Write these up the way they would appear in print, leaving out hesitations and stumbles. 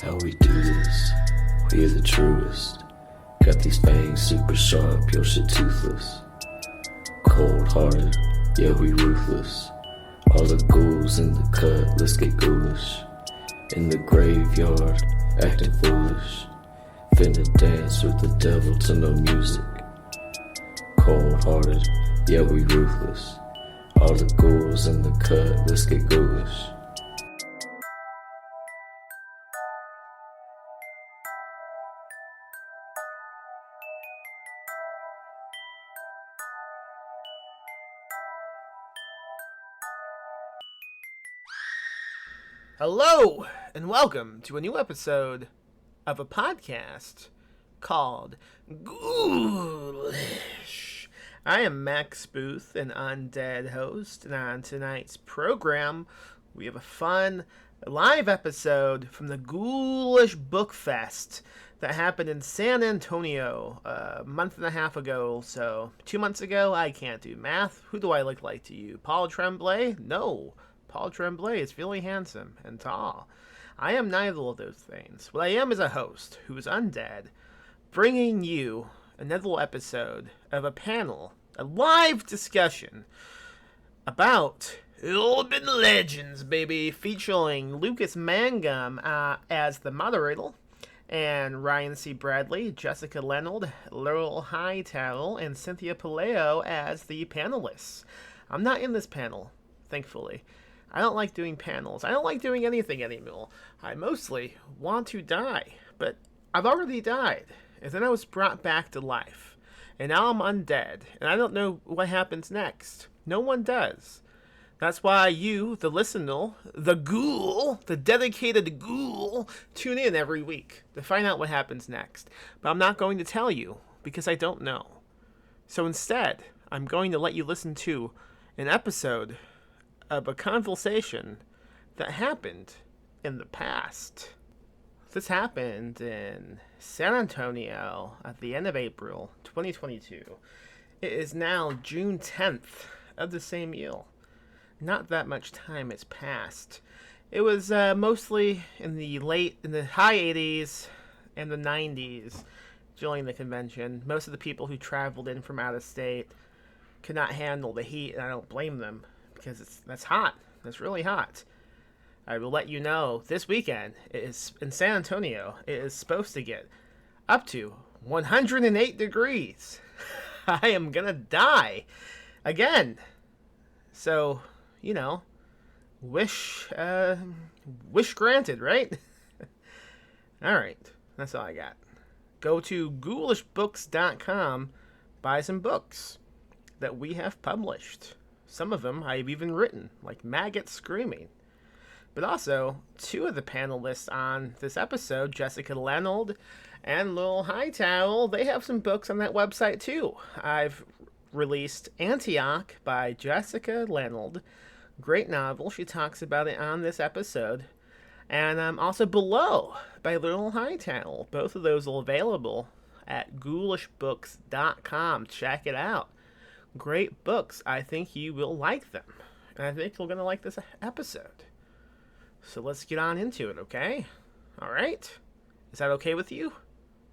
How we do this, we are the truest. Got these fangs super sharp, your shit toothless. Cold-hearted, yeah we ruthless. All the ghouls in the cut, let's get ghoulish. In the graveyard, acting foolish. Finna dance with the devil to no music. Cold-hearted, yeah we ruthless. All the ghouls in the cut, let's get ghoulish. Hello, and welcome to a new episode of a podcast called Ghoulish. I am Max Booth, an undead host, and on tonight's program, we have a fun live episode from the Ghoulish Book Fest that happened in San Antonio a month and a half ago, so 2 months ago. I can't do math. Who do I look like to you? Paul Tremblay? No. Paul Tremblay is really handsome and tall. I am neither of those things. What I am is a host who is undead, bringing you another episode of a panel, a live discussion about urban legends, baby, featuring Lucas Mangum as the moderator, and Ryan C. Bradley, Jessica Leonard, Laurel Hightower, and Cynthia Pelayo as the panelists. I'm not in this panel, thankfully. I don't like doing panels. I don't like doing anything anymore. I mostly want to die, but I've already died, and then I was brought back to life, and now I'm undead, and I don't know what happens next. No one does. That's why you, the listener, the ghoul, the dedicated ghoul, tune in every week to find out what happens next. But I'm not going to tell you, because I don't know. So instead, I'm going to let you listen to an episode of a conversation that happened in the past. This happened in San Antonio at the end of April 2022. It is now June 10th of the same year. Not that much time has passed. It was mostly in the high 80s and the 90s during the convention. Most of the people who traveled in from out of state could not handle the heat, and I don't blame them, because that's hot. That's really hot. I will let you know, this weekend, it is in San Antonio, it is supposed to get up to 108 degrees. I am gonna die again. So, wish granted, right? Alright, that's all I got. Go to ghoulishbooks.com, buy some books that we have published. Some of them I've even written, like Maggots Screaming. But also, two of the panelists on this episode, Jessica Leonard and Laurel Hightower, they have some books on that website too. I've released Antioch by Jessica Leonard. Great novel. She talks about it on this episode. And also Below by Laurel Hightower. Both of those are available at ghoulishbooks.com. Check it out. Great books. I think you will like them. And I think you're going to like this episode. So let's get on into it, okay? All right? Is that okay with you?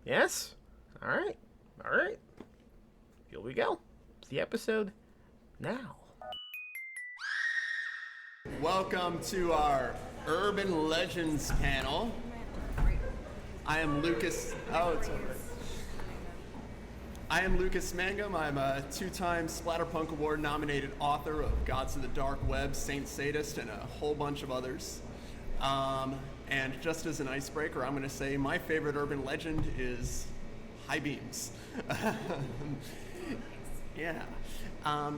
Yes? All right. All right. Here we go. It's the episode now. Welcome to our Urban Legends panel. I am Lucas. It's over. I am Lucas Mangum. I'm a two-time Splatterpunk Award-nominated author of Gods of the Dark Web, Saint Sadist, and a whole bunch of others. And just as an icebreaker, I'm going to say my favorite urban legend is high beams. Yeah.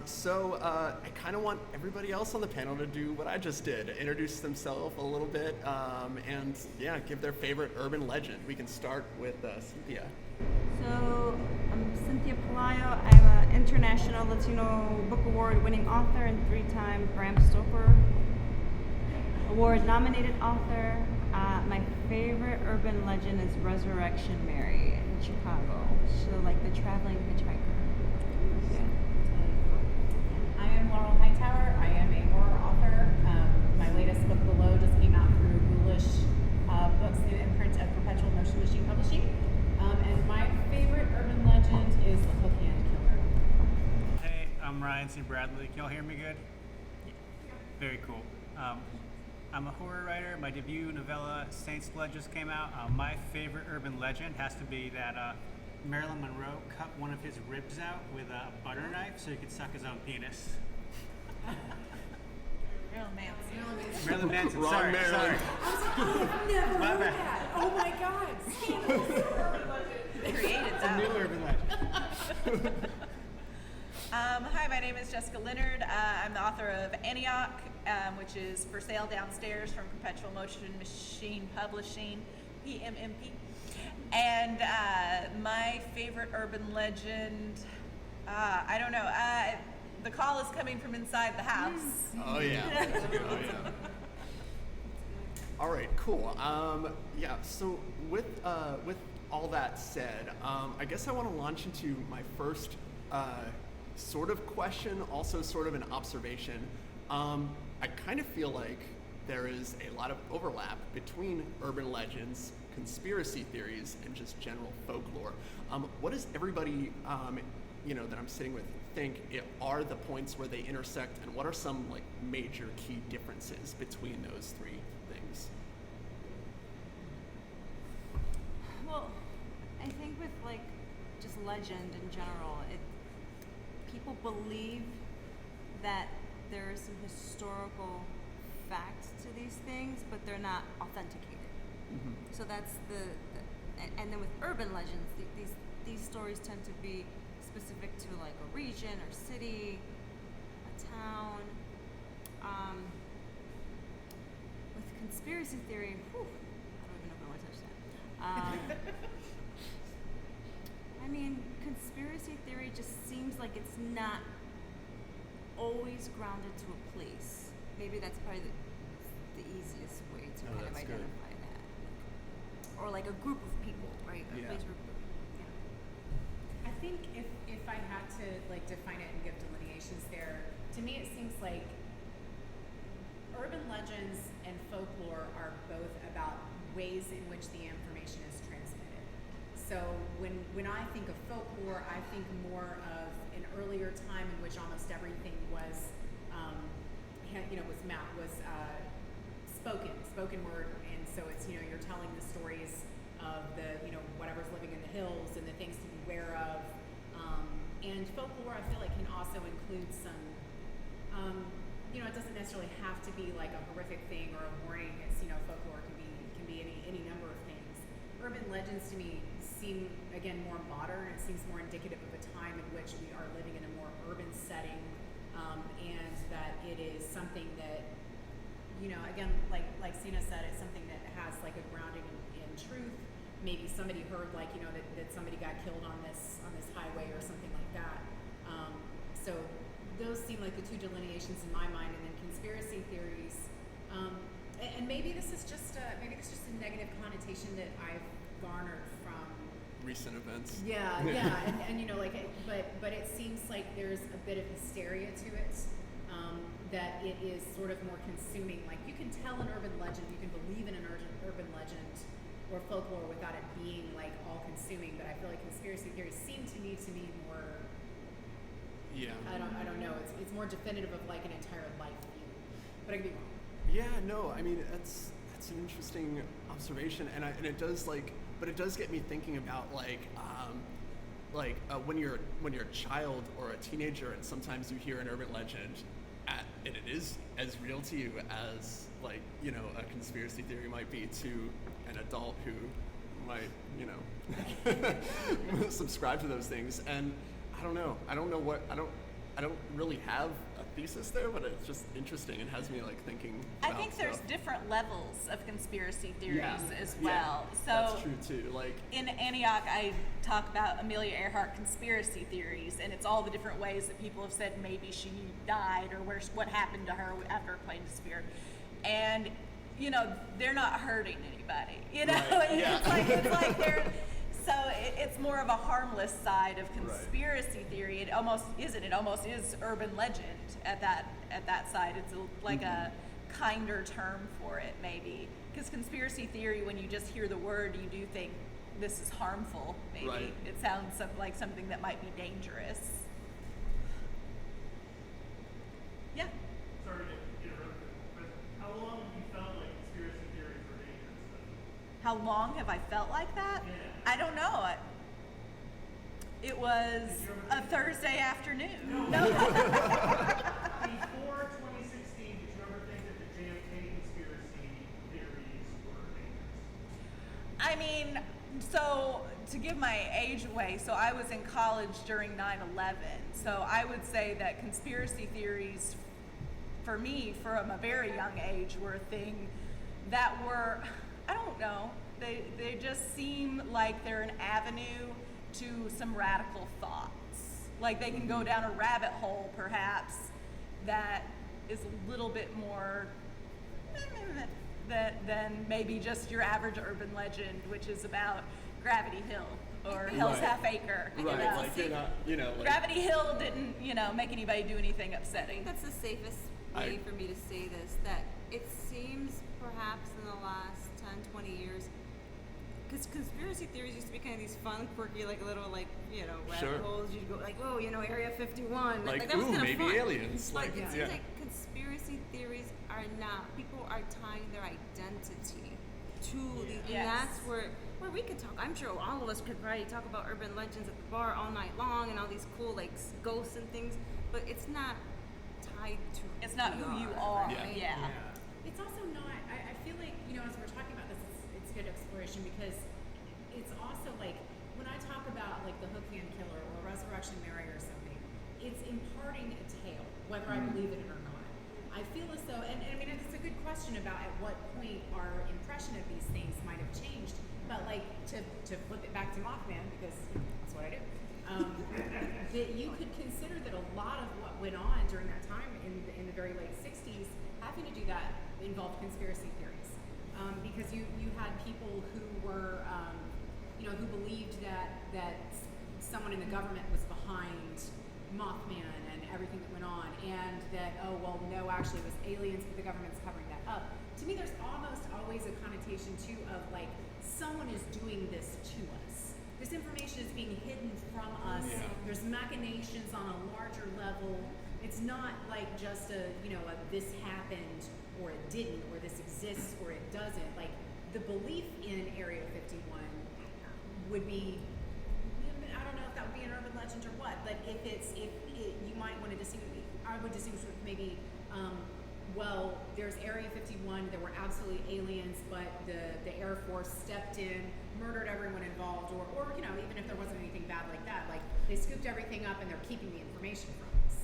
So I kind of want everybody else on the panel to do what I just did, introduce themselves a little bit, and yeah, give their favorite urban legend. We can start with Cynthia. So I'm Cynthia Pelayo. I'm an International Latino Book Award winning author and 3-time Bram Stoker Award nominated author. My favorite urban legend is Resurrection Mary in Chicago. She's like the traveling hitchhiker. I am Laurel Hightower. I am a horror author. My latest book, Below, just came out through Ghoulish Books, new imprint. Motion Machine Publishing. And my favorite urban legend is the Hook Hand Killer. Hey, I'm Ryan C. Bradley. Can y'all hear me good? Very cool. I'm a horror writer. My debut novella, Saint's Blood, just came out. My favorite urban legend has to be that Marilyn Monroe cut one of his ribs out with a butter knife so he could suck his own penis. Marilyn Manson. Wrong Sorry. Marilyn. I've never My heard bad. that. Oh my God. Created A that new one. urban legend. Hi, my name is Jessica Leonard. I'm the author of Antioch, which is for sale downstairs from Perpetual Motion Machine Publishing, PMMP. And my favorite urban legend, I don't know. The call is coming from inside the house. Oh yeah. Oh yeah. All right, cool. Yeah. So with all that said, I guess I want to launch into my first sort of question, also sort of an observation. I kind of feel like there is a lot of overlap between urban legends, conspiracy theories, and just general folklore. What does everybody, that I'm sitting with think are the points where they intersect, and what are some like major key differences between those three things? Well, I think with like just legend in general, people believe that there is some historical facts to these things, but they're not authenticated. Mm-hmm. So that's and then with urban legends, these stories tend to be specific to like a region or city, a town. With conspiracy theory, I don't even know if I want to touch that. I mean, conspiracy theory just seems like it's not always grounded to a place. Maybe that's probably the easiest way to kind of that's good. identify that. Or like a group of people, right? A Yeah. place where, I think if I had to like define it and give delineations there, to me it seems like urban legends and folklore are both about ways in which the information is transmitted. So when I think of folklore, I think more of an earlier time in which almost everything was, spoken word, and so it's you're telling the stories of the whatever's living in the hills and the things to beware of, and folklore I feel like can also include some, it doesn't necessarily have to be like a horrific thing or a warning. It's folklore can be any number of things. Urban legends to me seem again more modern. It seems more indicative of a time in which we are living in a more urban setting, and that it is something that again, like Sina said, it's something that has like a grounding in truth. Maybe somebody heard that somebody got killed on this highway or something like that. So those seem like the two delineations in my mind. And then conspiracy theories, and maybe this is just a negative connotation that I've garnered from Recent events. yeah, and but it seems like there's a bit of hysteria to it, that it is sort of more consuming. Like you can tell an urban legend, you can believe in an urban legend or folklore without it being like all consuming. But I feel like conspiracy theories seem to me more. Yeah. I don't know. It's more definitive of like an entire life view, but I could be wrong. Yeah, no, I mean that's an interesting observation, and it does but it does get me thinking about when you're a child or a teenager, and sometimes you hear an urban legend, and it is as real to you as a conspiracy theory might be to an adult who might subscribe to those things, and I don't really have a thesis there, but it's just interesting and has me thinking I about think there's stuff. different levels of conspiracy theories as Yeah, well. So that's true too. in Antioch, I talk about Amelia Earhart conspiracy theories, and it's all the different ways that people have said maybe she died or what happened to her after a plane disappeared. And, they're not hurting anybody. Right, yeah. It's like they're... So it's more of a harmless side of conspiracy theory. It almost isn't. It almost is urban legend at that side. It's like a kinder term for it, maybe. Because conspiracy theory, when you just hear the word, you do think this is harmful, maybe. Right. It sounds like something that might be dangerous. Yeah. Sorry to interrupt, but how long have you felt like conspiracy theories were dangerous? How long have I felt like that? Yeah. I don't know. It was a Thursday afternoon. No. Before 2016, did you ever think that the JFK conspiracy theories were dangerous? I mean, so to give my age away, so I was in college during 9/11. So I would say that conspiracy theories, for me, from a very young age, were a thing that were, I don't know, they just seem like they're an avenue to some radical thoughts. Like they can go down a rabbit hole, perhaps, that is a little bit more than maybe just your average urban legend, which is about Gravity Hill or Hell's Right. Half Acre. Right, like they're not, like, Gravity Hill didn't, make anybody do anything I think upsetting. that's the safest way for me to say this, that it seems perhaps in the last 10, 20 years, because conspiracy theories used to be kind of these fun, quirky, like little, rabbit Sure. holes. You'd go like, oh, Area 51. like, that was ooh, kinda maybe fun. aliens. But Like, it seems yeah. like conspiracy theories are not, people are tying their identity to the, and Yes. that's where we could talk. I'm sure all of us could probably talk about urban legends at the bar all night long and all these cool, ghosts and things, but it's not tied to It's not we who you are. Yeah. Yeah. It's also not, I feel like, as we're talking about this, it's good exploration because it's also like, when I talk about like the Hook Hand Killer or Resurrection Mary or something, it's imparting a tale, whether I believe in it or not. I feel as though, and I mean, it's a good question about at what point our impression of these things might have changed, but like to flip it back to Mothman, because that's what I do, that you could consider that a lot of what went on during that time in the very late 60s, having to do that involved conspiracy theories. Because you had people who were, who believed that someone in the government was behind Mothman and everything that went on, and that, oh, well, no, actually it was aliens, but the government's covering that up. To me, there's almost always a connotation, too, of like, someone is doing this to us. This information is being hidden from us. Yeah. There's machinations on a larger level. It's not like just a this happened or it didn't, or this exists or it doesn't. Like, the belief in Area 51 would be, I don't know if that would be an urban legend or what, but you might want to distinguish, I would distinguish with maybe, well, there's Area 51, there were absolutely aliens, but the Air Force stepped in, murdered everyone involved, or even if there wasn't anything bad like that, like they scooped everything up and they're keeping the information from us.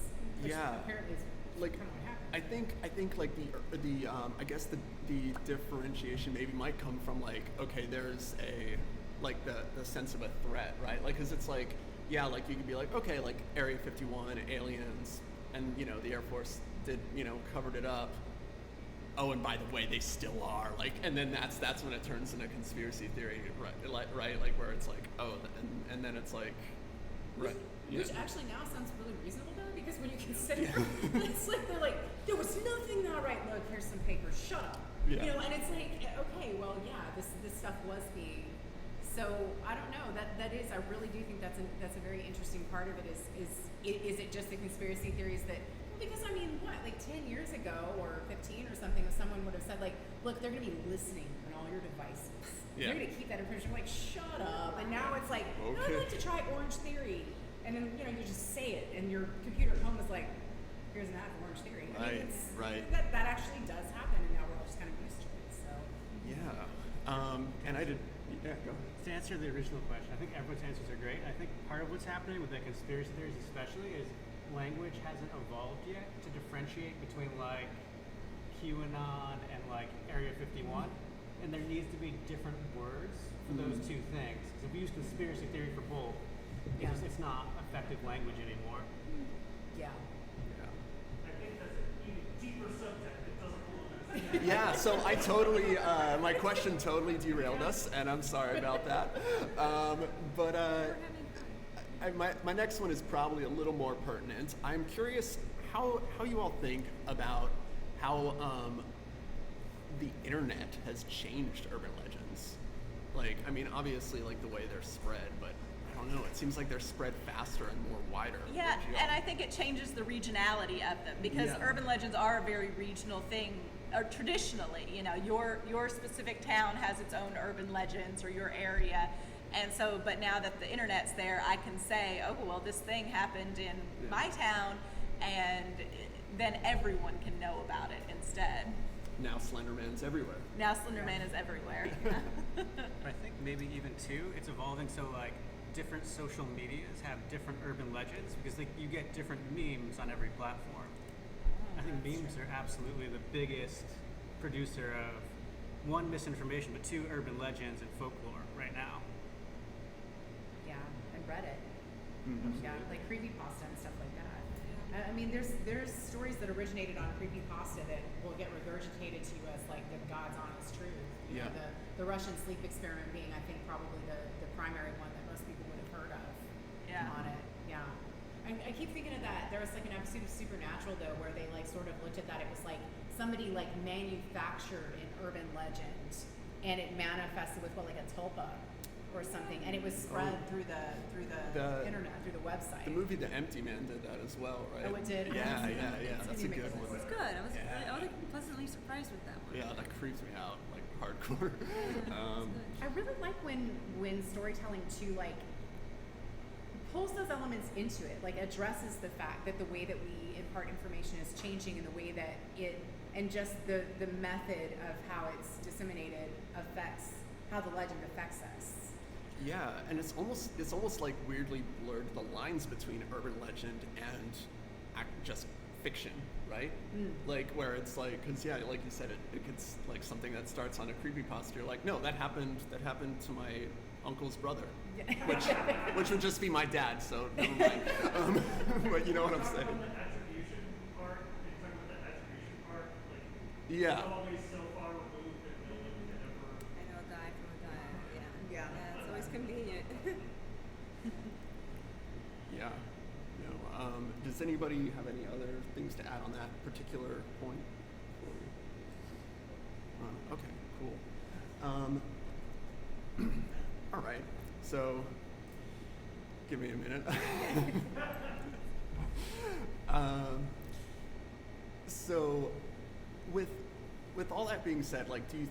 Which Yeah. apparently is Like, kind of what happened. I think like the I guess the differentiation maybe might come from like, okay, there's the sense of a threat, right? Like, cause it's like, yeah, like you could be like, okay, like Area 51, aliens, and the Air Force did, covered it up. Oh, and by the way, they still are. Like, and then that's when it turns into conspiracy theory, right? Like where it's like, oh, and then it's like, right. Which actually now sounds really reasonable though, because when you consider, it's like they're like, there was nothing not right. Look, here's some papers. Shut up. Yeah. And it's like, okay, well, yeah, this stuff was being. So I don't know. That is. I really do think that's a very interesting part of it. Is it just the conspiracy theories that? Because I mean, what, like 10 years ago or 15 or something, if someone would have said like, look, they're going to be listening on all your devices. Yeah. They're going to keep that information. Like, shut up. And now it's like, no, Okay. I'd like to try Orange Theory. And then, you just say it, and your computer at home is like, here's an ad for Orange Theory. I mean, Right. That actually does happen, and now we're all just kind of used to it, so. Yeah. And I did. Yeah. Go ahead. To answer the original question, I think everyone's answers are great. I think part of what's happening with the conspiracy theories especially is language hasn't evolved yet to differentiate between like QAnon and like Area 51. And there needs to be different words for those two things. Because if we use conspiracy theory for both, it's not effective language anymore. Yeah. I think that's an even deeper subject that doesn't belong. Yeah, so I totally, my question totally derailed us, and I'm sorry about that. My next one is probably a little more pertinent. I'm curious how you all think about how the internet has changed urban legends. Like, I mean, obviously, like the way they're spread, but I don't know. It seems like they're spread faster and more wider. Yeah, and I think it changes the regionality of them because Yeah. urban legends are a very regional thing. Or traditionally, you know, your specific town has its own urban legends, or your area, and so. But now that the internet's there, I can say, oh well, this thing happened in my town, and then everyone can know about it instead. Now Slenderman's everywhere. Now Slenderman is everywhere. I think maybe even too, it's evolving so like different social medias have different urban legends because like you get different memes on every platform. I think memes are absolutely the biggest producer of one, misinformation, but two, urban legends and folklore right now. Yeah, and Reddit. Yeah, like creepypasta and stuff like that. I mean, there's stories that originated on creepypasta that will get regurgitated to you as like the God's honest truth. You know, the Russian sleep experiment being, I think, probably the primary one that most people would have heard of on it. Yeah. I keep thinking of that. There was like an episode of Supernatural though where they like sort of looked at that. It was like somebody like manufactured an urban legend and it manifested with like a tulpa or something, and it was spread through the internet, through the website. The movie The Empty Man did that as well, right? Oh, it did? Yeah. That's a good one. It was good. I was like pleasantly surprised with that one. Yeah, that creeps me out like hardcore. I really like when storytelling too like pulls those elements into it, like addresses the fact that the way that we impart information is changing, and the way that it, and just the method of how it's disseminated affects how the legend affects us. Yeah, and it's almost like weirdly blurred the lines between urban legend and just fiction, right? Like where it's like, because like you said, it gets like something that starts on a creepypasta. You're like, no, that happened to my uncle's brother, which would just be my dad. So never mind. But you know what I'm saying? On the attribution part, in terms of the attribution part, like Yeah. it's always so far removed that no one can ever. I know a guy from a guy. Yeah. It's always convenient. Yeah. Does anybody have any other things to add on that particular point? Okay, cool. All right. So, give me a minute. So, with all that being said, like, do you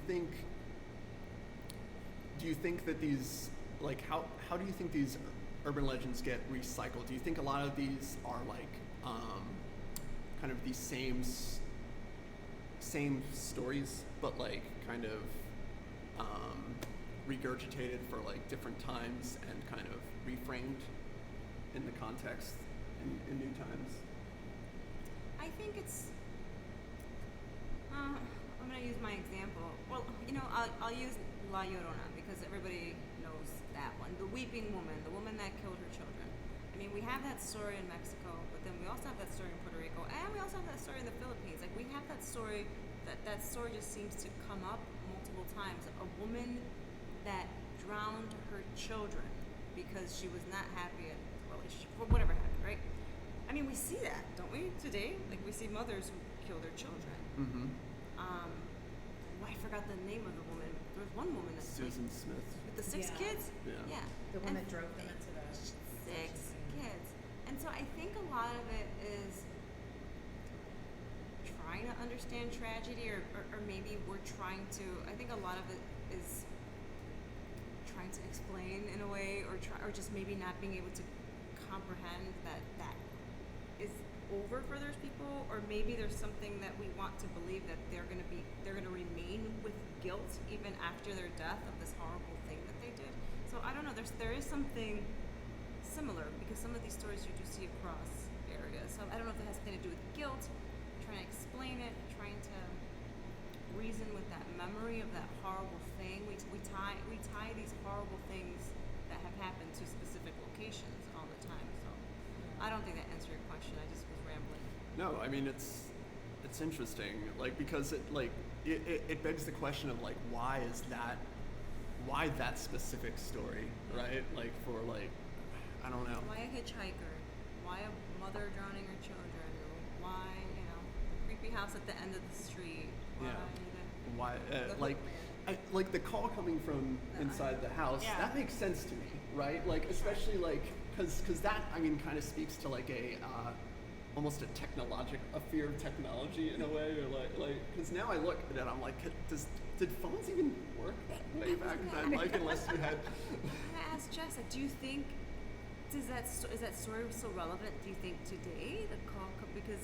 think that these, like, how do you think these urban legends get recycled? Do you think a lot of these are like kind of these same stories, but like kind of regurgitated for like different times and kind of reframed in the context in new times? I think it's. I'm gonna use my example. Well, I'll use La Llorona because everybody knows that one. The weeping woman, the woman that killed her children. I mean, we have that story in Mexico, but then we also have that story in Puerto Rico, and we also have that story in the Philippines. Like, we have that story. That story just seems to come up multiple times. A woman that drowned her children because she was not happy in a relationship, or whatever happened, right? I mean, we see that, don't we, today? Like, we see mothers who kill their children. Mm-hmm. I forgot the name of the woman. There was one woman that's Susan Smith. with the 6 kids. Yeah. The one And that drove them into the 6 kids. And so I think a lot of it is trying to understand tragedy, or maybe we're trying to. I think a lot of it is trying to explain in a way, or just maybe not being able to comprehend that is over for those people, or maybe there's something that we want to believe that they're going to remain with guilt even after their death of this horrible thing that they did. So I don't know. There is something similar, because some of these stories you do see across areas. So I don't know if it has anything to do with guilt, trying to explain it, trying to reason with that memory of that horrible thing. We tie these horrible things that have happened to specific locations all the time. So I don't think that answered your question. I just was rambling. No, I mean it's interesting, like, because it begs the question of like why that specific story, right? Like for like, I don't know. Why a hitchhiker? Why a mother drowning her children? Why, the creepy house at the end of the street? Why why, like the call coming from inside the house, Yeah. that makes sense to me, right? Like, especially like, cause that, I mean, kind of speaks to like almost a fear of technology in a way, or like, cause now I look at it, I'm like, did phones even work that way back then? Like, unless you had. I asked Jess, like, do you think is that story still relevant? Do you think today the call because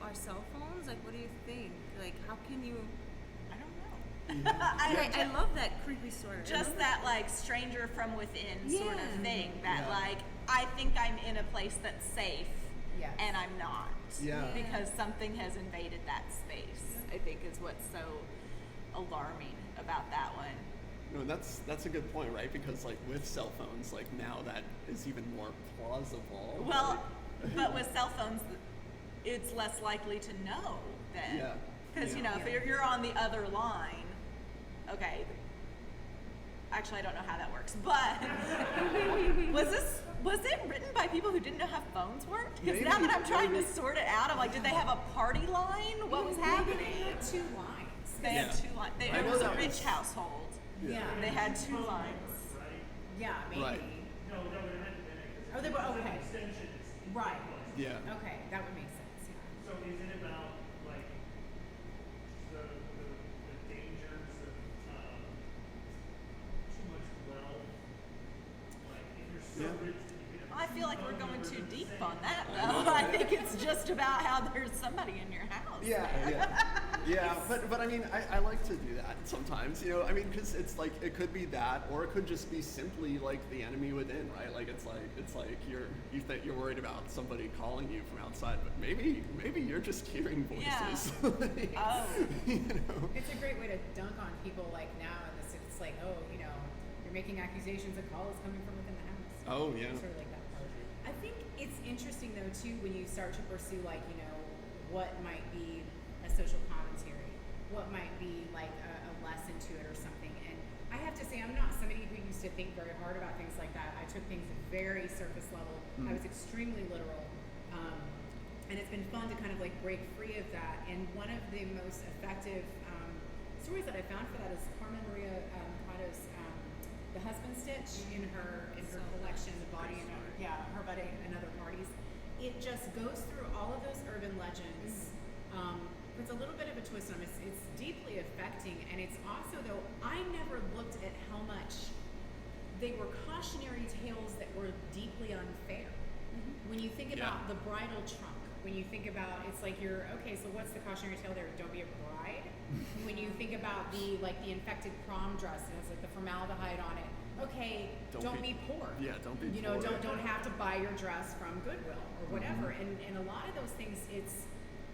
our cell phones? Like, what do you think? Like, how can you? I don't know. I love that creepy story. Just that like stranger from within sort of Yeah. thing. That Yeah. like I think I'm in a place that's safe, Yes. and I'm not. Yeah. Because something has invaded that space. I think is what's so alarming about that one. No, that's a good point, right? Because like with cell phones, like now that is even more plausible. Well, right? but with cell phones, it's less likely to know then. Yeah. Because, Yeah. if you're on the other line, okay. Actually, I don't know how that works, but was it written by people who didn't know how phones worked? Because now that I'm trying to sort it out, I'm like, did they have a party line? What was happening? They had 2 lines. They had Yeah. 2 lines. I It know was a that rich was- household. Yeah. They had 2 lines. Yeah, maybe. Right. No, there hadn't been it. Oh, they were okay. Extensions. Right. Yeah. Okay, that would make sense. Yeah. So is it about like the dangers of too much wealth? Like if you're so Yeah. rich that you can I feel like we're going too deep on that, I though. know, I right? think it's just about how there's somebody in your house. Yeah, but I mean, I like to do that sometimes, I mean, because it's like, it could be that, or it could just be simply like the enemy within, right? Like, it's like you think you're worried about somebody calling you from outside, but maybe you're just hearing voices. Yeah. Oh. It's a great way to dunk on people like now in this. It's like, oh, you're making accusations. A call is coming from within the house. Oh, yeah. Sort of like that part. I think it's interesting though too when you start to pursue like what might be a social commentary, what might be like a lesson to it or something. And I have to say, I'm not somebody who used to think very hard about things like that. I took things very surface level. I was extremely literal. And it's been fun to kind of like break free of that. And one of the most effective stories that I found for that is Carmen Maria Machado's The Husband Stitch in her collection, The Body and Her Body and Other Parties. It just goes through all of those urban legends. Puts a little bit of a twist on it. It's deeply affecting, and it's also though I never looked at how much they were cautionary tales that were deeply unfair. When you think about the bridal trunk, when you think about it's like so what's the cautionary tale there? Don't be a bride. When you think about the infected prom dress, it has like the formaldehyde on it. Okay, don't be poor. Yeah, don't be poor. poor. Don't have to buy your dress from Goodwill or whatever. And a lot of those things, it's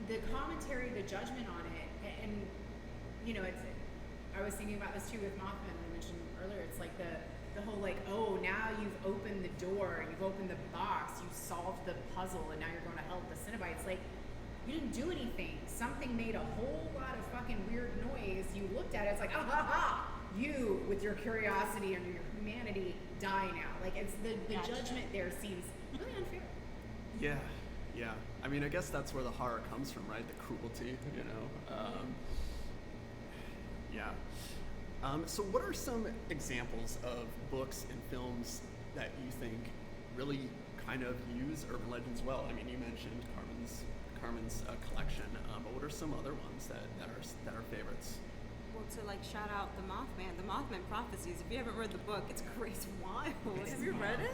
the commentary, the judgment on it, and it's. I was thinking about this too with Mothman, and I mentioned earlier. It's like the whole like, oh, now you've opened the door, you've opened the box, you solved the puzzle, and now you're going to help the Cenobites. Like, you didn't do anything. Something made a whole lot of fucking weird noise. You looked at it, it's like, ah ha ha! You, with your curiosity and your humanity, die now. Like, it's the judgment there seems really unfair. Yeah. I mean, I guess that's where the horror comes from, right? The cruelty, Yeah. So what are some examples of books and films that you think really kind of use urban legends well? I mean, you mentioned Carmen's collection, but what are some other ones that are favorites? Well, to like shout out the Mothman Prophecies. If you haven't read the book, it's crazy wild. Have you read it?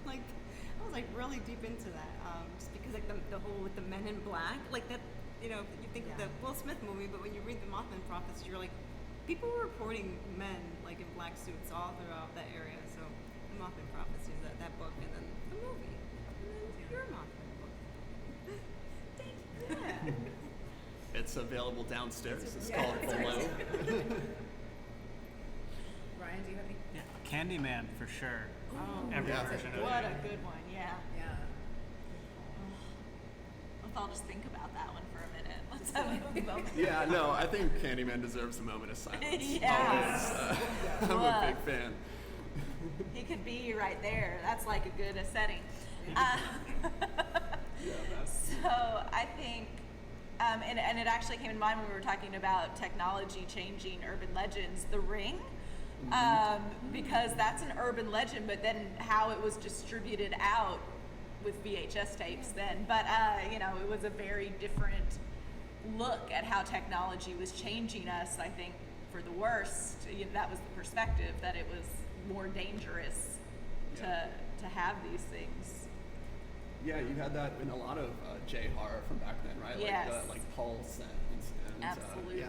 Like, I was like really deep into that, just because like the whole with the Men in Black, like that. You think of the Will Smith movie, but when you read the Mothman Prophecies, you're like, people were reporting men like in black suits all throughout that area. So the Mothman Prophecies, that book, and then the movie, and then your Mothman book. Thank you. It's available downstairs. It's Yeah, called it's Below. Ryan, do you have any? Yeah, Candyman for sure. Every yeah. version of What it. a good one, yeah. Yeah. I'll just think about that one for a minute. Let's have a moment. Yeah, no, I think Candyman deserves a moment of silence. Yes. Always, I'm a big fan. He could be right there. That's like a good setting. Yeah, that's So I think And it actually came in mind when we were talking about technology changing urban legends, The Ring, because that's an urban legend, but then how it was distributed out with VHS tapes then. But, it was a very different look at how technology was changing us, I think, for the worst. That was the perspective, that it was more dangerous to have these things. Yeah, you had that in a lot of J-horror from back then, right? Yes. Like Pulse and Absolutely.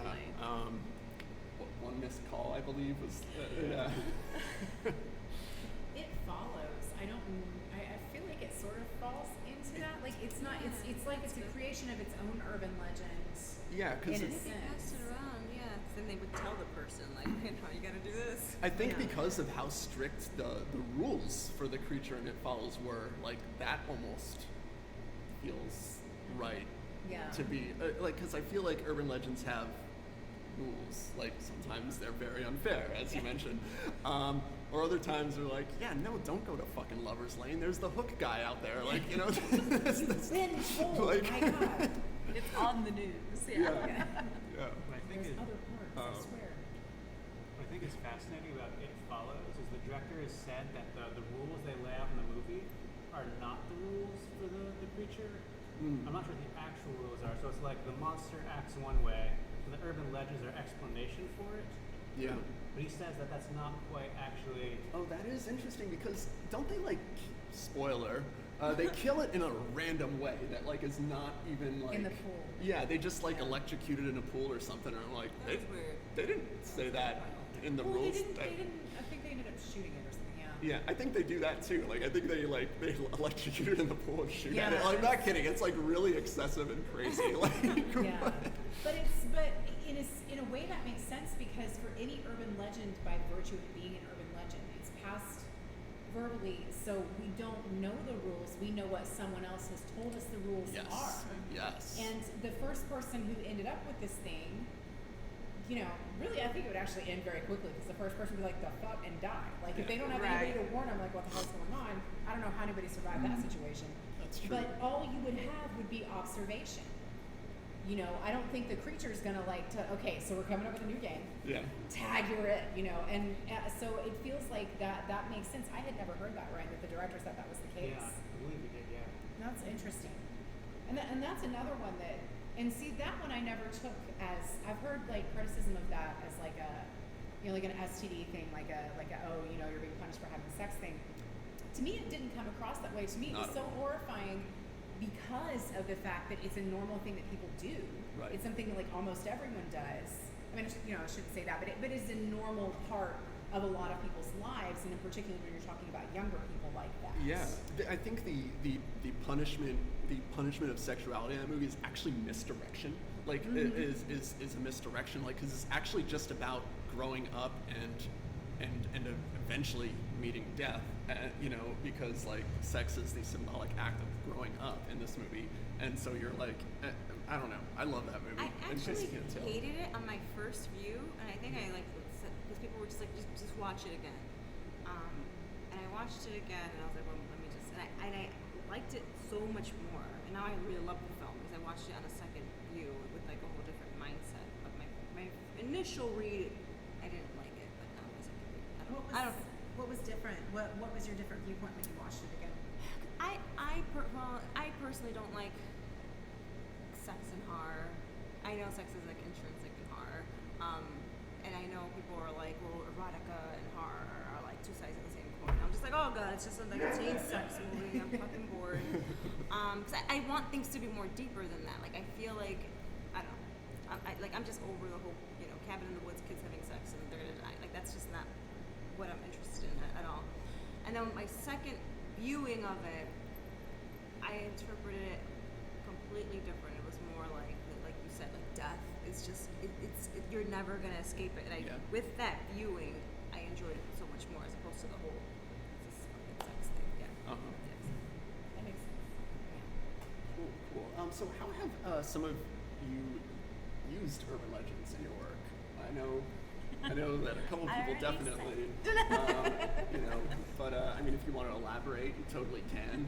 One missed call, I believe, was It follows. I feel like it sort of falls into that. Like it's not. It's like it's a creation of its own urban legend. Yeah, because in a They passed sense. it around, yeah. 'Cause then they would tell the person, like, you gotta do this. I think because of how strict the rules for the creature and It Follows were, like, that almost feels right Yeah. to be, because I feel like urban legends have rules. Like, sometimes they're very unfair, as you mentioned. Or other times they're like, yeah, no, don't go to fucking Lover's Lane. There's the hook guy out there. Like, You've been told. like- My God. It's on the news. yeah. What I think There's is other parts. I swear. what I think is fascinating about It Follows is the director has said that the rules they lay out in the movie are not the rules for the creature. I'm not sure what the actual rules are. So it's like the monster acts one way, and the urban legends are explanation for it. Yeah. But he says that that's not quite actually. Oh, that is interesting because don't they spoiler? They kill it in a random way that is not even In the pool. Yeah, they just electrocuted in a pool or something. And I'm like, That's weird. They didn't say that in the Well, rules. they didn't. I think they ended up shooting it or something. Yeah. Yeah, I think they do that too. I think they electrocute it in the pool and shoot at it. Yeah. I'm not kidding. It's really excessive and crazy. Yeah. But in a way that makes sense because for any urban legend, by virtue of it being an urban legend, it's passed verbally, so we don't know the rules. We know what someone else has told us the rules Yes. are. Yes. And the first person who ended up with this thing, really, I think it would actually end very quickly because the first person would be like, the fuck, and die. Like, if they don't have anybody to warn them, like, what the hell's going on, I don't know how anybody survived that situation. That's true. But all you would have would be observation. I don't think the creature's gonna okay, so we're coming up with a new game. Yeah. Tag you're it, and so it feels like that makes sense. I had never heard that, Ryan, that the director said that was the case. Yeah, I believe he did. Yeah. That's interesting. And that's another one that one I never took as, I've heard criticism of that as like an STD thing, you're being punished for having sex thing. To me, it didn't come across that way. To me, it was so horrifying because of the fact that it's a normal thing that people do. Right. It's something that almost everyone does. I mean, I shouldn't say that, but it's a normal part of a lot of people's lives, and in particular when you're talking about younger people like that. Yeah, I think the punishment of sexuality in that movie is actually misdirection. Is a misdirection. Because it's actually just about growing up and eventually meeting death. Because sex is the symbolic act of growing up in this movie, and so you're I don't know. I love that movie. I In case actually you can't tell. hated it on my first view, and I think because people were just just watch it again. And I watched it again, and I was like, well, let me just. And I liked it so much more, and now I really love the film because I watched it on a second view with a whole different mindset. But my initial read, I didn't like it, but now as I can read, I don't. What was different? What was your different viewpoint when you watched it again? I personally don't like sex and horror. I know sex is intrinsic in horror, and I know people are like, well, erotica and horror are two sides of the same coin. I'm just like, oh god, it's just a teen sex movie. I'm fucking bored. Because I want things to be more deeper than that. I feel like I don't know. I'm just over the whole cabin in the woods, kids having sex and they're gonna die. That's just not what I'm interested in at all. And then my second viewing of it, I interpreted it completely different. It was more like you said, death. It's just you're never gonna escape it. And with that viewing, I enjoyed it so much more as opposed to the whole this fucking sex thing. Yeah. Yes. That makes sense. Cool. So how have some of you used urban legends in your work? I know that a couple people definitely, but I mean, if you want to elaborate, you totally can.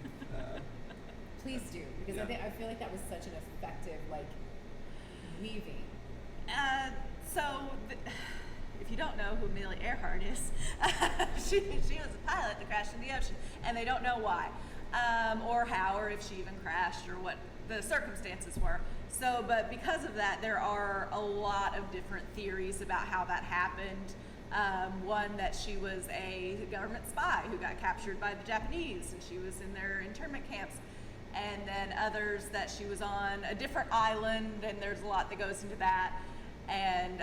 Please do, because I feel like that was such an effective leaving? If you don't know who Amelia Earhart is, she was a pilot that crashed in the ocean, and they don't know why, or how, or if she even crashed, or what the circumstances were. So, but because of that, there are a lot of different theories about how that happened. One, that she was a government spy who got captured by the Japanese, and she was in their internment camps. And then others that she was on a different island, and there's a lot that goes into that. And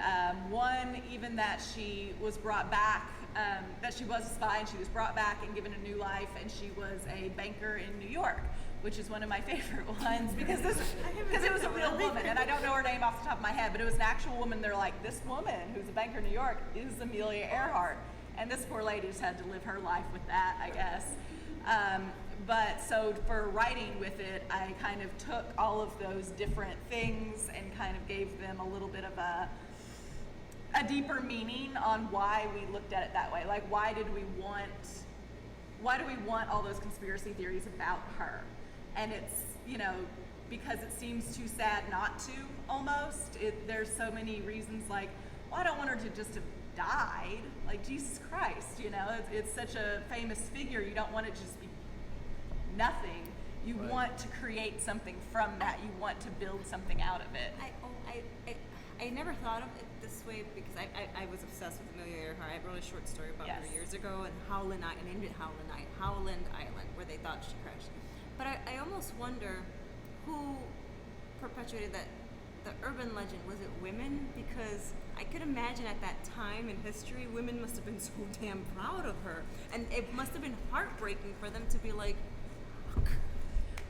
one, even that she was brought back, that she was a spy and she was brought back and given a new life, and she was a banker in New York, which is one of my favorite ones because it was a real woman, and I don't know her name off the top of my head, but it was an actual woman. They're like, this woman who's a banker in New York is Amelia Earhart, and this poor lady just had to live her life with that, I guess. But so for writing with it, I kind of took all of those different things and kind of gave them a little bit of a deeper meaning on why we looked at it that way. Like, why do we want all those conspiracy theories about her? And it's, because it seems too sad not to, almost. There's so many reasons, like, well, I don't want her to just have died. Like, Jesus Christ, it's such a famous figure. You don't want it to just be nothing. You want to create something from that. You want to build something out of it. I never thought of it this way because I was obsessed with Amelia Earhart. I wrote a short story about her years ago, and Howland Island, where they thought she crashed. But I almost wonder who perpetuated that. The urban legend, was it women? Because I could imagine at that time in history, women must have been so damn proud of her, and it must have been heartbreaking for them to be like,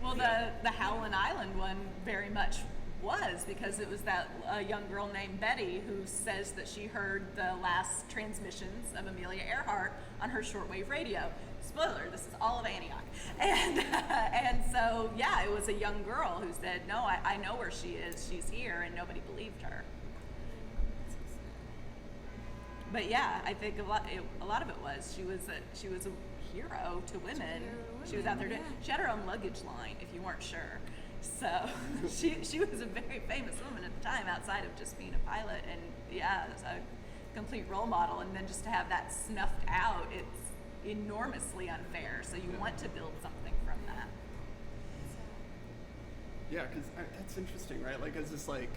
well, the Howland Island one very much was, because it was that young girl named Betty who says that she heard the last transmissions of Amelia Earhart on her shortwave radio. Spoiler, this is all of Antioch. And so, yeah, it was a young girl who said, no, I know where she is. She's here, and nobody believed her. But yeah, I think a lot of it was she was a hero to women. She was out there doing. She had her own luggage line, if you weren't sure. So she was a very famous woman at the time, outside of just being a pilot, and yeah, it was a complete role model. And then just to have that snuffed out, it's enormously unfair. So you want to build something from that. Yeah, because that's interesting, right? Like, it's just like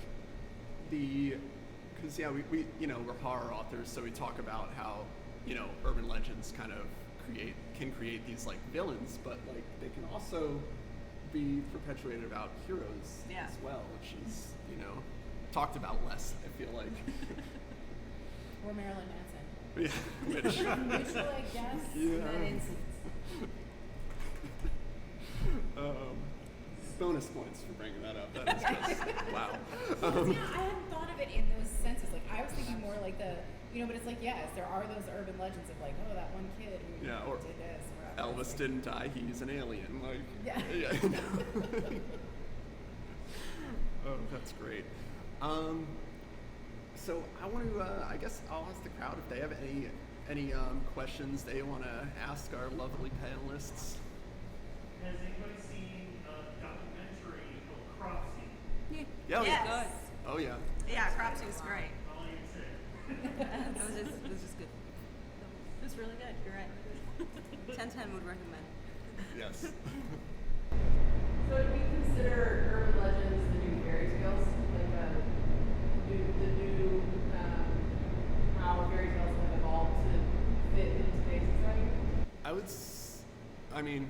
because yeah, we we're horror authors, so we talk about how urban legends kind of can create these like villains, but like they can also be perpetuated about heroes as well, which is talked about less, I feel like. Or Marilyn Manson. Yeah. Neutral, I guess. Yeah. In that instance. Bonus points for bringing that up. That is just wow. I hadn't thought of it in those senses. Like, I was thinking more like but it's like, yes, there are those urban legends of like, oh, that one kid who or did this. Elvis didn't die, he's an alien. Like, yeah. Oh, that's great. So I want to, I guess I'll ask the crowd if they have any questions they want to ask our lovely panelists. Has anybody seen a documentary called Cropsy? Yeah. Yes. Oh yeah. Yeah, Cropsy was great. I'll even say. it was just good. It was really good. You're right. 10/10 would recommend. Yes. So would we consider urban legends the new fairy tales? Like the new how fairy tales have evolved to fit in today's society? I mean,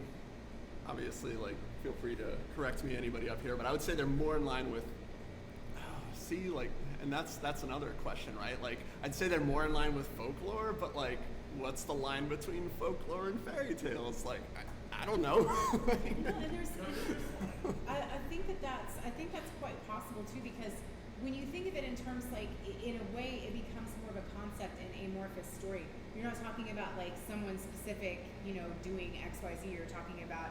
obviously, like, feel free to correct me, anybody up here, but I would say they're more in line with, and that's another question, right? Like, I'd say they're more in line with folklore, but like, what's the line between folklore and fairy tales? Like, I don't know. Well, and I think that's quite possible too, because when you think of it in terms, like, in a way, it becomes more of a concept and amorphous story. You're not talking about like someone specific, doing XYZ. You're talking about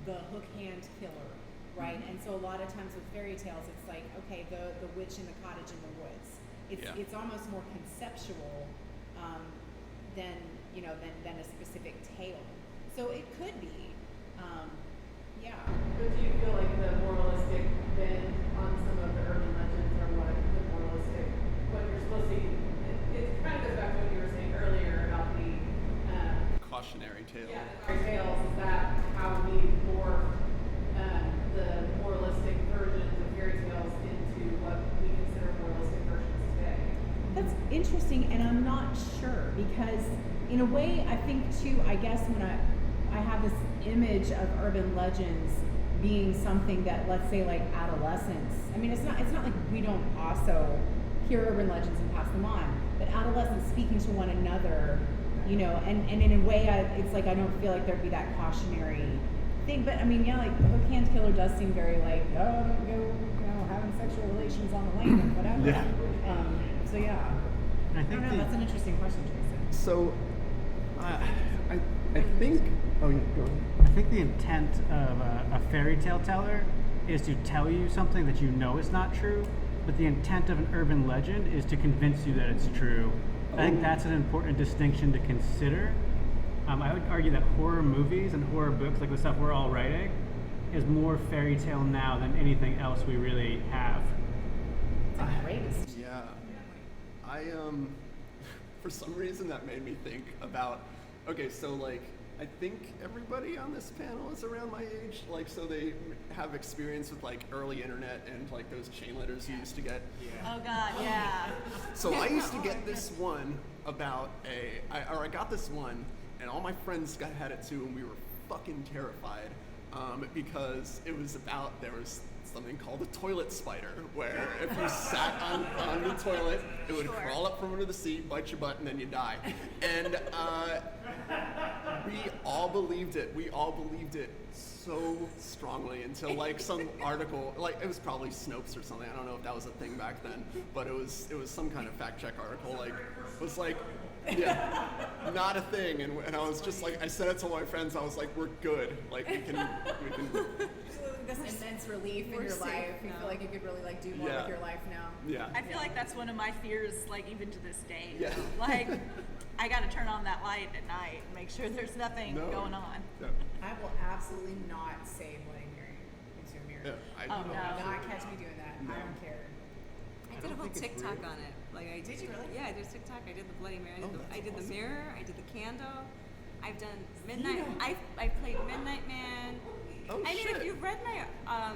the hook hand killer, right? Mm-hmm. And so a lot of times with fairy tales, it's like, okay, the witch in the cottage in the woods. It's almost more conceptual than a specific tale. So it could be, yeah. But do you feel like the moralistic bend on some of the urban legends are what interesting, and I'm not sure because, in a way, I think too. I guess when I have this image of urban legends being something that, let's say, like adolescents. I mean, it's not like we don't also hear urban legends and pass them on, but adolescents speaking to one another, you know, and in a way, it's like I don't feel like there'd be that cautionary thing. But I mean, yeah, like the Hook Hand Killer does seem very like, oh, don't go, you know, having sexual relations on the lane or whatever. Yeah. So yeah. I I think don't know. That's an interesting question, Jason. So, I think. Oh, yeah, go on. I think the intent of a fairy tale teller is to tell you something that you know is not true, but the intent of an urban legend is to convince you that it's true. I think that's an important distinction to consider. I would argue that horror movies and horror books, like the stuff we're all writing, is more fairy tale now than anything else we really have. It's the greatest. Yeah. For some reason that made me think about, okay, so like, I think everybody on this panel is around my age, like, so they have experience with like early internet and like those chain letters you used to get. Oh God, yeah. So I used to get this one about I got this one, and all my friends had it too, and we were fucking terrified because it was about, there was something called a toilet spider, where if you sat on the toilet, it would crawl up from under the seat, bite your butt, and then you die. And we all believed it. We all believed it so strongly until like some article, like it was probably Snopes or something. I don't know if that was a thing back then, but it was some kind of fact check article. Like it was like, yeah, not a thing. And I was just like, I said it to my friends. I was like, we're good. Like we can. This immense relief in your life. You feel like you could really like do more with your life now. Yeah. I feel like that's one of my fears, like even to this day. Yeah. Like, I got to turn on that light at night and make sure there's nothing going on. Yeah. I will absolutely not say Bloody Mary into a mirror. Yeah, Oh, Do no. not catch me doing that. I don't care. I did a whole TikTok on it. Like I Did you really? Yeah, I did TikTok. I did the Bloody Mary. I did the awesome. mirror. I did the candle. I've done Midnight. I played Midnight Man. Oh, I mean, shit. if you've read my I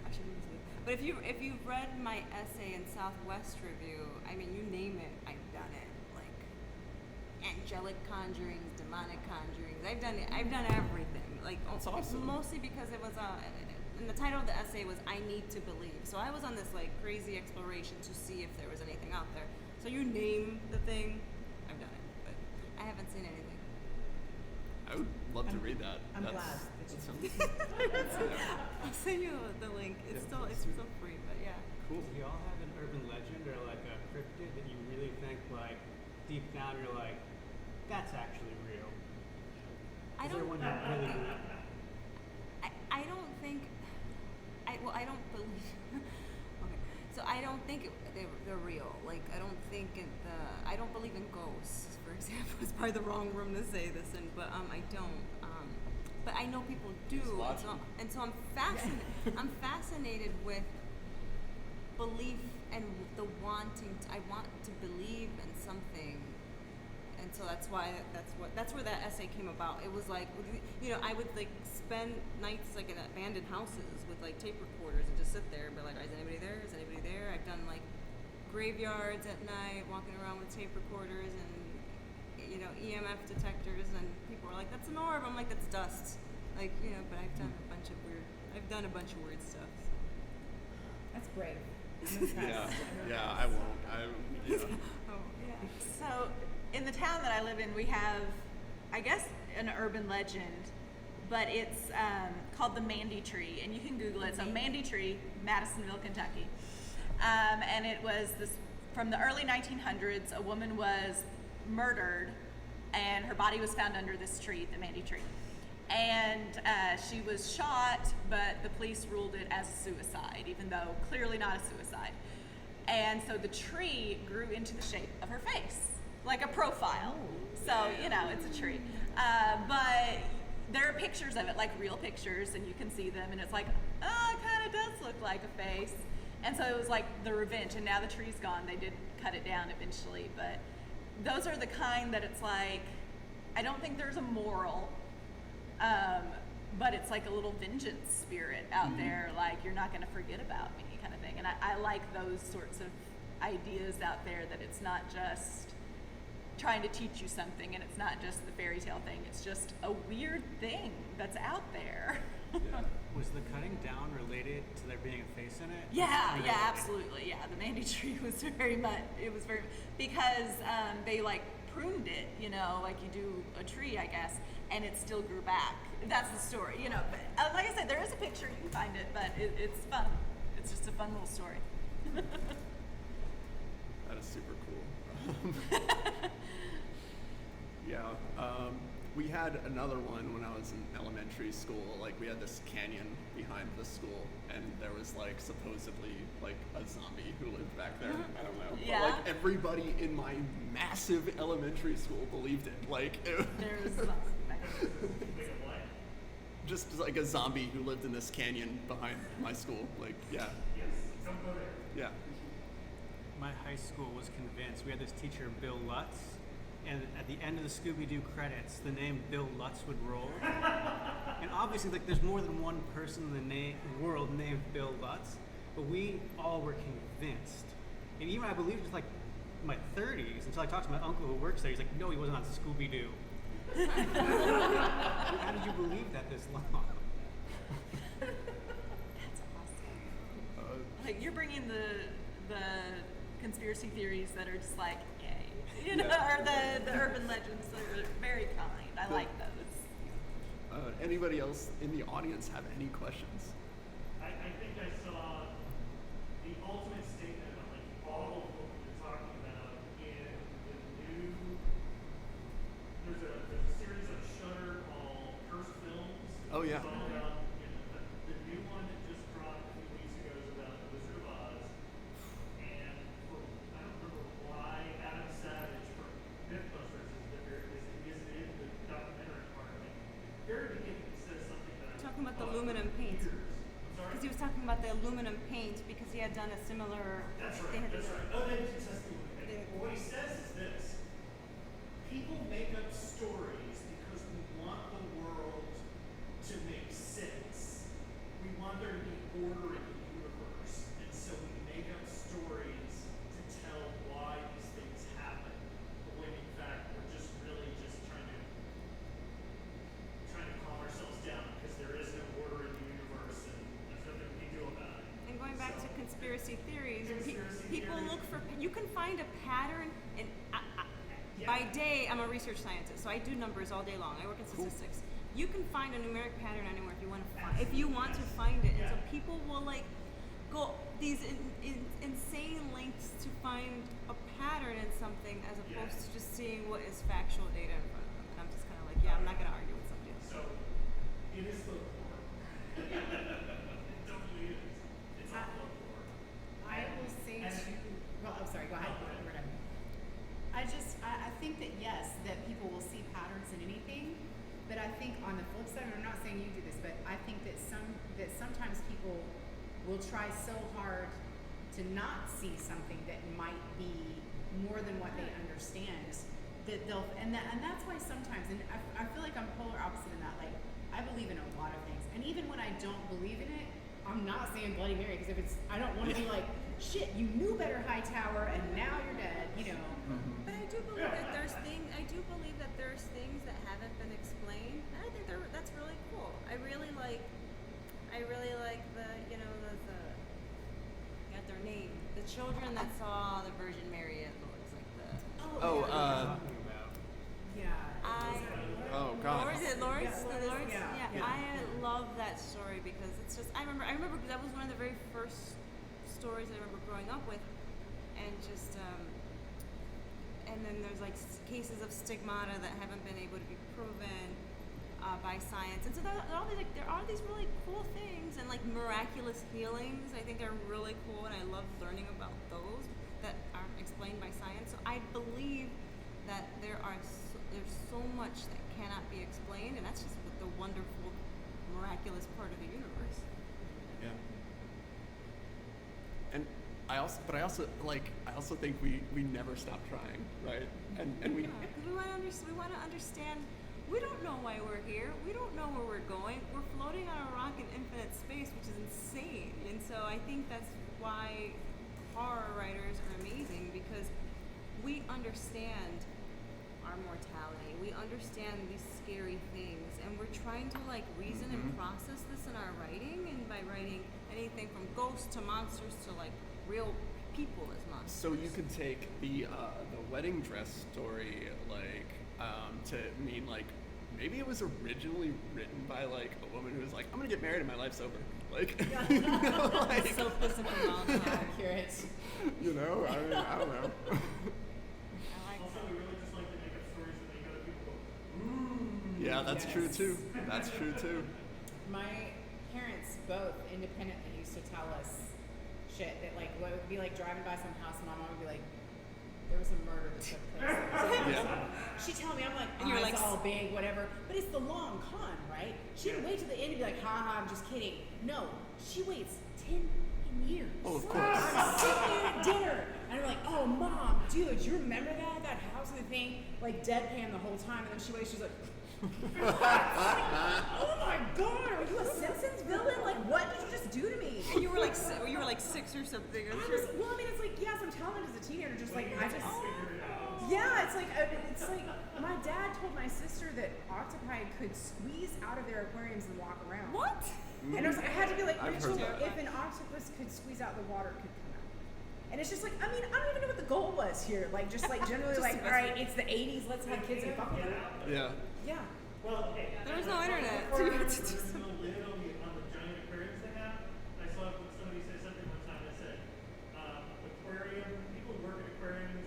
shouldn't say it. But if you've read my essay in Southwest Review, I mean, you name it, I've done it. Like angelic conjurings, demonic conjurings. I've done everything. Like That's awesome. Mostly because it was and the title of the essay was "I Need to Believe." So I was on this like crazy exploration to see if there was anything out there. So you name the thing, I've done it, but I haven't seen anything. I would love to read that. I'm glad that you I'll send you the link. It's still free, but yeah. Cool. Do you all have an urban legend or like a cryptid that you really think like deep down you're like, that's actually real? I Is there don't. one you really believe? I don't think. I don't believe. Okay, so I don't think they're real. Like I don't think I don't believe in ghosts, for example. It's probably the wrong room to say this in, but I don't. But I know people do, and so I'm fascinated. I'm fascinated with belief and the wanting. I want to believe in something, and so that's why that's where that essay came about. It was like, you know, I would like spend nights like in abandoned houses with like tape recorders and just sit there and be like, is anybody there? Is anybody there? I've done like graveyards at night, walking around with tape recorders and EMF detectors, and people are like, that's an orb. I'm like, that's dust. Like, but I've done a bunch of weird stuff. That's brave. Yeah, I won't. Yeah. Oh yeah. So, in the town that I live in, we have, I guess, an urban legend, but it's called the Mandy Tree, and you can Google it. So, Mandy Tree, Madisonville, Kentucky. And it was from the early 1900s, a woman was murdered, and her body was found under this tree, the Mandy Tree. And she was shot, but the police ruled it as suicide, even though clearly not a suicide. And so the tree grew into the shape of her face, like a profile. So, it's a tree. But there are pictures of it, like real pictures, and you can see them, and it's like, it kind of does look like a face. And so it was like the revenge, and now the tree's gone. They did cut it down eventually, but those are the kind that it's like, I don't think there's a moral, but it's like a little vengeance spirit out there, like you're not going to forget about me kind of thing. And I like those sorts of ideas out there, that it's not just trying to teach you something, and it's not just the fairy tale thing. It's just a weird thing that's out there. Was the cutting down related to there being a face in it? Yeah, absolutely. Yeah, the Mandy tree was very much, because they like pruned it, you know, like you do a tree, I guess, and it still grew back. That's the story, you know. But like I said, there is a picture, you can find it, but it's fun. It's just a fun little story. That is super cool. Yeah, we had another one when I was in elementary school. Like, we had this canyon behind the school, and there was like supposedly like a zombie who lived back there. I don't know. Yeah. But like everybody in my massive elementary school believed it. Like, There's just like a zombie who lived in this canyon behind my school. Like, yeah. Yes, don't go there. Yeah. My high school was convinced. We had this teacher, Bill Lutz, and at the end of the Scooby-Doo credits, the name Bill Lutz would roll. And obviously, like, there's more than one person in the world named Bill Lutz, but we all were convinced. And even I believe it was like my 30s until I talked to my uncle who works there. He's like, no, he wasn't on Scooby-Doo. How did you believe that this long? That's awesome. Like, you're bringing the conspiracy theories that are just like, yay, you know, or the urban legends that are very kind. I like those. Anybody else in the audience have any questions? I think I saw the ultimate statement of like all of what we're talking about in the new. There's a series on Shudder called Cursed Films. Oh, yeah. It's all about, you know, the new one that just dropped a few weeks ago is about the Wizard of Oz. And I don't remember why Adam Savage from Mythbusters is in the documentary part of it. Very beginning, he says something that Talking about the aluminum paint. Because he was talking about the aluminum paint because he had done a similar. That's they right. had That's this- right. Oh, they just has to do with it. What he says is this: people make up stories because we want the world to make sense. We want there to be order in the universe, and so we make up stories to tell why these things happen. When in fact we're just really just trying to calm ourselves down because there is no order in the universe, and there's nothing we can do about it. And going back to conspiracy theories, Conspiracy people theories. look for. You can find a pattern in. Yeah. By day, I'm a research scientist, so I do numbers all day long. I work in statistics. You can find a numeric pattern anywhere if you want to find. If you want to find it, and so people will like go these insane lengths to find a pattern in something, as opposed to just seeing what is factual data in front of them. And I'm just kind of like, yeah, I'm not going to argue with somebody else. So, it is folklore. Don't believe it. It's all folklore. I will say And- to, well, I'm sorry, go ahead. We're done. I think that yes, that people will see patterns in anything, but I think on the flip side, and I'm not saying you do this, but I think that sometimes people will try so hard to not see something that might be more than what they understand, that they'll, and that's why sometimes, and I feel like I'm polar opposite in that, like, I believe in a lot of things, and even when I don't believe in it, I'm not saying Bloody Mary, because if it's, I don't want to be like, shit, you knew better, Hightower, and now you're dead, you know. But I do believe that there's things. I do believe that there's things that haven't been explained, and I think that's really cool. I really like the got their name. The children that saw the Virgin Mary at Lourdes, like the. Yeah. Oh, God. Lourdes? Lourdes? Yeah. I love that story because it's just. I remember because that was one of the very first stories I remember growing up with, and just. And then there's like cases of stigmata that haven't been able to be proven by science, and so there are these really cool things, and like miraculous healings. I think are really cool, and I love learning about those that aren't explained by science. So I believe that there's so much that cannot be explained, and that's just the wonderful, miraculous part of the universe. Yeah. And I also think we never stop trying, right? And we. Yeah, because we want to understand. We don't know why we're here. We don't know where we're going. We're floating on a rock in infinite space, which is insane. And so I think that's why horror writers are amazing because we understand our mortality. We understand these scary things, and we're trying to like reason and process this in our writing, and by writing anything from ghosts to monsters to like real people as monsters. So you could take the wedding dress story to mean like maybe it was originally written by like a woman who was like, I'm gonna get married and my life's over. Like, you know, like So specific knowledge. Accurate. you know, I mean, I don't know. Also, we really just like to make up stories that make other people go, ooh. Yeah, that's true too. That's true too. My parents both independently used to tell us shit that like would be like driving by some house and my mom would be like, there was a murder that took place. She'd tell me, I'm like, And you're it's like, all big, whatever. But it's the long con, right? She didn't wait till the end to be like, ha ha, I'm just kidding. No, she waits 10 years. Oh, of course. I'm sitting at dinner and I'm like, oh mom, dude, you remember that house and the thing? Like deadpan the whole time, and then she waits, she's like, oh my god, are you a Simpsons villain? Like, what did you just do to me? And you were like 6 or something. I mean, it's like, yes, I'm telling it as a teenager, just like, yeah, it's like my dad told my sister that octopi could squeeze out of their aquariums and walk around. What? And I was like, I had to be like, I've Rachel, heard that. if an octopus could squeeze out, the water could come out. And it's just like, I mean, I don't even know what the goal was here. Like, just like generally like, all right, it's the 80s, let's have kids and fuck with them. Yeah. Yeah. Well, hey, There was no internet. before So you had to do there's something. no lid on the giant aquariums they have. I saw somebody say something one time that said, people who work at aquariums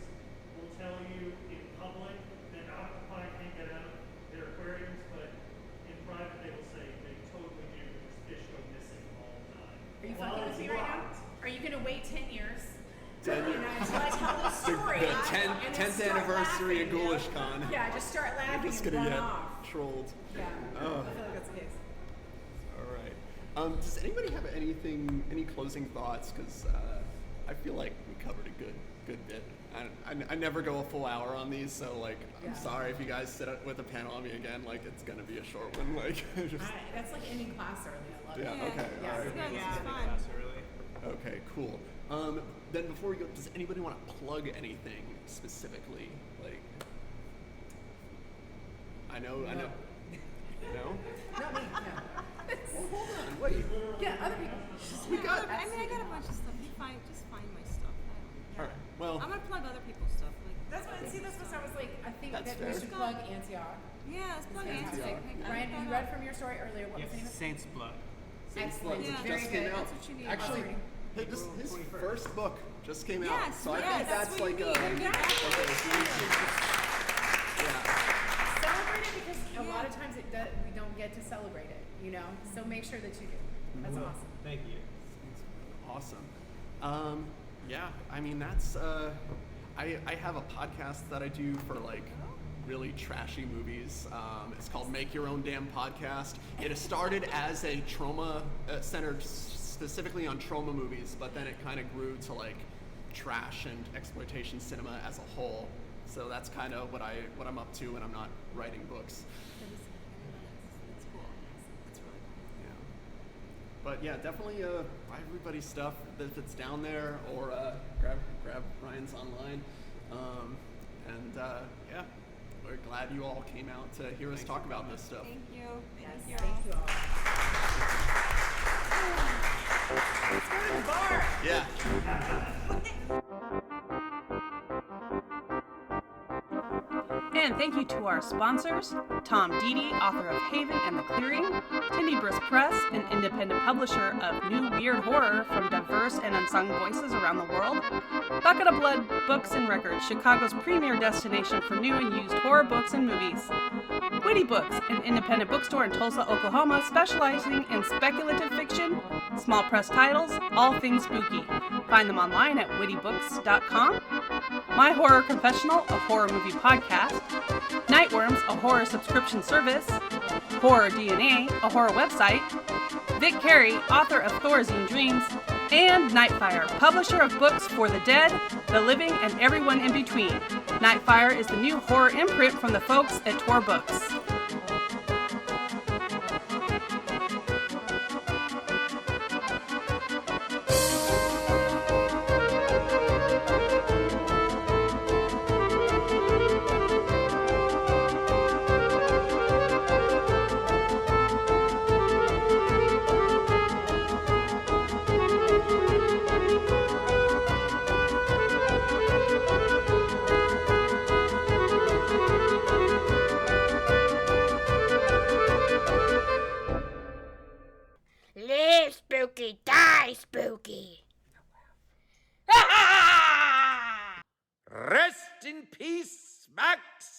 will tell you in public that octopi can't get out of their aquariums, but in private they will say they totally do because fish go missing all the time. Are you While fucking with it's me right now? locked. Are you gonna wait 10 years? 10 Until I tell this story. The and then 10th start anniversary of laughing, you know? Ghoulish Con. Yeah, just start laughing It's and gonna run get off. trolled. Yeah. Oh. I feel like that's the case. All right. Does anybody have any closing thoughts? Because I feel like we covered a good bit. I never go a full hour on these, so like I'm sorry if you guys sit with a panel on me again. Like it's gonna be a short one. Like just That's like ending class early. I love yeah. it. Okay. Yeah. All right. This is fun. Okay. Cool. Then before we go, does anybody want to plug anything specifically? Like I know. No. Not me. No. Well, hold on. Wait. Yeah, other people. We got. I mean, I got a bunch of stuff. Just find my stuff. All right. Well. I'm gonna plug other people's stuff. Like That's what I was like. I think That's that fair. we should plug Antioch. yeah, let's plug Fantastic. Antioch. Ryan, you read from your story earlier. What was the name of it? Saints Blood. Excellent. Yeah. Very just came good. out. That's what you need. Actually, hey, his first book just came out. Yes, So I yeah, think that's that's what like you a. need. Okay, so we should yeah. Celebrate it because a Yeah. lot of times we don't get to celebrate it, you know? So make sure that you do. That's awesome. Thank you. Awesome. Yeah, I mean that's I have a podcast that I do for like really trashy movies. It's called Make Your Own Damn Podcast. It started as a trauma centered specifically on trauma movies, but then it kind of grew to like trash and exploitation cinema as a whole. So that's kind of what I'm up to when I'm not writing books. That's cool. That's really cool. Yeah. But yeah, definitely buy everybody's stuff if it's down there, or grab Ryan's online. Yeah, we're glad you all came out to hear us talk about this stuff. Thank you. Yes, thank you all. Let's go to the bar. Yeah. And thank you to our sponsors, Tom Deedy, author of Haven and the Clearing, Tindybris Press, an independent publisher of new weird horror from diverse and unsung voices around the world, Bucket of Blood Books and Records, Chicago's premier destination for new and used horror books and movies, Witty Books, an independent bookstore in Tulsa, Oklahoma, specializing in speculative fiction, small press titles, all things spooky. Find them online at wittybooks.com. My Horror Confessional, a horror movie podcast, Nightworms, a horror subscription service, Horror DNA, a horror website, Vic Carey, author of Thorazine Dreams, and Nightfire, publisher of books for the dead, the living, and everyone in between. Nightfire is the new horror imprint from the folks at Tor Books. spooky, die spooky. Rest in peace, Max.